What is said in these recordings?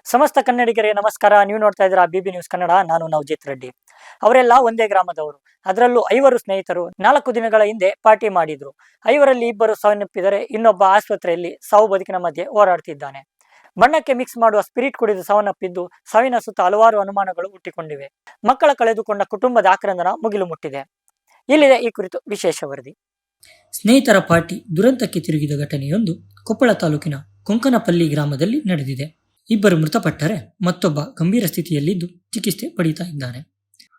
ಸಮಸ್ತ ಕನ್ನಡಿಗರಿಗೆ ನಮಸ್ಕಾರ. ನೀವು ನೋಡ್ತಾ ಇದ್ದೀರಾ ಬಿಬಿ ನ್ಯೂಸ್ ಕನ್ನಡ. ನಾನು ನವಜಿತ್ ರೆಡ್ಡಿ. ಅವರೆಲ್ಲ ಒಂದೇ ಗ್ರಾಮದವರು. ಅದರಲ್ಲೂ 5 ಸ್ನೇಹಿತರು 4 ದಿನಗಳ ಹಿಂದೆ ಪಾರ್ಟಿ ಮಾಡಿದ್ರು. 5ರಲ್ಲಿ 2 ಸಾವನ್ನಪ್ಪಿದರೆ ಇನ್ನೊಬ್ಬ ಆಸ್ಪತ್ರೆಯಲ್ಲಿ ಸಾವು ಬದುಕಿನ ಮಧ್ಯೆ ಹೋರಾಡ್ತಿದ್ದಾನೆ. ಬಣ್ಣಕ್ಕೆ ಮಿಕ್ಸ್ ಮಾಡುವ ಸ್ಪಿರಿಟ್ ಕುಡಿದು ಸಾವನ್ನಪ್ಪಿದ್ದು ಸಾವಿನ ಸುತ್ತ ಹಲವಾರು ಅನುಮಾನಗಳು ಹುಟ್ಟಿಕೊಂಡಿವೆ. ಮಕ್ಕಳ ಕಳೆದುಕೊಂಡ ಕುಟುಂಬದ ಆಕ್ರಂದನ ಮುಗಿಲು ಮುಟ್ಟಿದೆ. ಇಲ್ಲಿದೆ ಈ ಕುರಿತು ವಿಶೇಷ ವರದಿ. ಸ್ನೇಹಿತರ ಪಾರ್ಟಿ ದುರಂತಕ್ಕೆ ತಿರುಗಿದ ಘಟನೆಯೊಂದು ಕೊಪ್ಪಳ ತಾಲೂಕಿನ ಕೊಂಕನಪಲ್ಲಿ ಗ್ರಾಮದಲ್ಲಿ ನಡೆದಿದೆ. 2 ಮೃತಪಟ್ಟರೆ ಮತ್ತೊಬ್ಬ ಗಂಭೀರ ಸ್ಥಿತಿಯಲ್ಲಿದ್ದು ಚಿಕಿತ್ಸೆ ಪಡೆಯುತ್ತಾ ಇದ್ದಾನೆ.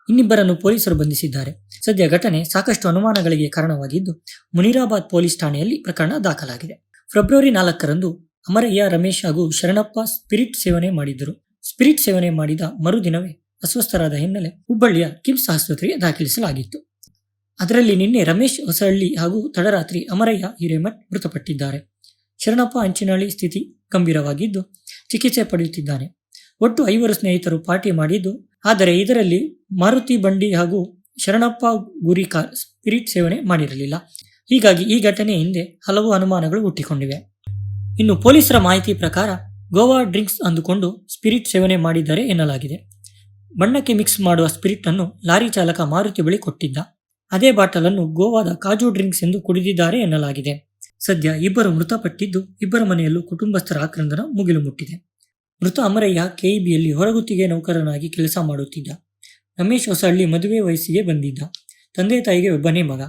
ಇನ್ನಿಬ್ಬರನ್ನು ಪೊಲೀಸರು ಬಂಧಿಸಿದ್ದಾರೆ. ಸದ್ಯ ಘಟನೆ ಸಾಕಷ್ಟು ಅನುಮಾನಗಳಿಗೆ ಕಾರಣವಾಗಿದ್ದು ಮುನಿರಾಬಾದ್ ಪೊಲೀಸ್ ಠಾಣೆಯಲ್ಲಿ ಪ್ರಕರಣ ದಾಖಲಾಗಿದೆ. ಫೆಬ್ರವರಿ 4ರಂದು ಅಮರಯ್ಯ, ರಮೇಶ್ ಹಾಗೂ ಶರಣಪ್ಪ ಸ್ಪಿರಿಟ್ ಸೇವನೆ ಮಾಡಿದ್ದರು. ಸ್ಪಿರಿಟ್ ಸೇವನೆ ಮಾಡಿದ ಮರುದಿನವೇ ಅಸ್ವಸ್ಥರಾದ ಹಿನ್ನೆಲೆ ಹುಬ್ಬಳ್ಳಿಯ ಕಿಮ್ಸ್ ಆಸ್ಪತ್ರೆಗೆ ದಾಖಲಿಸಲಾಗಿತ್ತು. ಅದರಲ್ಲಿ ನಿನ್ನೆ ರಮೇಶ್ ಹೊಸಹಳ್ಳಿ ಹಾಗೂ ತಡರಾತ್ರಿ ಅಮರಯ್ಯ ಹಿರೇಮಠ್ ಮೃತಪಟ್ಟಿದ್ದಾರೆ. ಶರಣಪ್ಪ ಅಂಚಿನಹಳ್ಳಿ ಸ್ಥಿತಿ ಗಂಭೀರವಾಗಿದ್ದು ಚಿಕಿತ್ಸೆ ಪಡೆಯುತ್ತಿದ್ದಾನೆ. ಒಟ್ಟು 5 ಸ್ನೇಹಿತರು ಪಾರ್ಟಿ ಮಾಡಿದ್ದು, ಆದರೆ ಇದರಲ್ಲಿ ಮಾರುತಿ ಬಂಡಿ ಹಾಗೂ ಶರಣಪ್ಪ ಗುರಿಕಾರ್ ಸ್ಪಿರಿಟ್ ಸೇವನೆ ಮಾಡಿರಲಿಲ್ಲ. ಹೀಗಾಗಿ ಈ ಘಟನೆ ಹಿಂದೆ ಹಲವು ಅನುಮಾನಗಳು ಹುಟ್ಟಿಕೊಂಡಿವೆ. ಇನ್ನು ಪೊಲೀಸರ ಮಾಹಿತಿ ಪ್ರಕಾರ ಗೋವಾ ಡ್ರಿಂಕ್ಸ್ ಅಂದುಕೊಂಡು ಸ್ಪಿರಿಟ್ ಸೇವನೆ ಮಾಡಿದ್ದಾರೆ ಎನ್ನಲಾಗಿದೆ. ಬಣ್ಣಕ್ಕೆ ಮಿಕ್ಸ್ ಮಾಡುವ ಸ್ಪಿರಿಟ್ ಅನ್ನು ಲಾರಿ ಚಾಲಕ ಮಾರುತಿ ಬಳಿ ಕೊಟ್ಟಿದ್ದ. ಅದೇ ಬಾಟಲನ್ನು ಗೋವಾದ ಕಾಜು ಡ್ರಿಂಕ್ಸ್ ಎಂದು ಕುಡಿದಿದ್ದಾರೆ ಎನ್ನಲಾಗಿದೆ. ಸದ್ಯ 2 ಮೃತಪಟ್ಟಿದ್ದು 2 ಮನೆಯಲ್ಲೂ ಕುಟುಂಬಸ್ಥರ ಆಕ್ರಂದನ ಮುಗಿಲು ಮುಟ್ಟಿದೆ. ಮೃತ ಅಮರಯ್ಯ ಕೆಇಬಿಯಲ್ಲಿ ಹೊರಗುತ್ತಿಗೆ ನೌಕರನಾಗಿ ಕೆಲಸ ಮಾಡುತ್ತಿದ್ದ. ರಮೇಶ್ ಹೊಸಹಳ್ಳಿ ಮದುವೆ ವಯಸ್ಸಿಗೆ ಬಂದಿದ್ದ. ತಂದೆ ತಾಯಿಗೆ ಒಬ್ಬನೇ ಮಗ.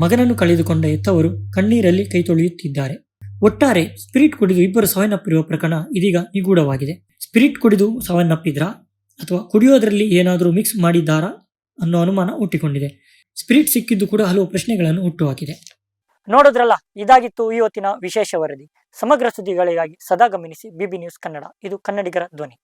ಮಗನನ್ನು ಕಳೆದುಕೊಂಡ ಹೆತ್ತವರು ಕಣ್ಣೀರಲ್ಲಿ ಕೈ ತೊಳೆಯುತ್ತಿದ್ದಾರೆ. ಒಟ್ಟಾರೆ ಸ್ಪಿರಿಟ್ ಕುಡಿದು 2 ಸಾವನ್ನಪ್ಪಿರುವ ಪ್ರಕರಣ ಇದೀಗ ನಿಗೂಢವಾಗಿದೆ. ಸ್ಪಿರಿಟ್ ಕುಡಿದು ಸಾವನ್ನಪ್ಪಿದ್ರಾ ಅಥವಾ ಕುಡಿಯೋದ್ರಲ್ಲಿ ಏನಾದರೂ ಮಿಕ್ಸ್ ಮಾಡಿದ್ದಾರಾ ಅನ್ನೋ ಅನುಮಾನ ಹುಟ್ಟಿಕೊಂಡಿದೆ. ಸ್ಪಿರಿಟ್ ಸಿಕ್ಕಿದ್ದು ಕೂಡ ಹಲವು ಪ್ರಶ್ನೆಗಳನ್ನು ಹುಟ್ಟುಹಾಕಿದೆ. ನೋಡಿದ್ರಲ್ಲ, ಇದಾಗಿತ್ತು ಇವತ್ತಿನ ವಿಶೇಷ ವರದಿ. ಸಮಗ್ರ ಸುದ್ದಿಗಳಿಗಾಗಿ ಸದಾ ಗಮನಿಸಿ ಬಿಬಿ ನ್ಯೂಸ್ ಕನ್ನಡ. ಇದು ಕನ್ನಡಿಗರ ಧ್ವನಿ.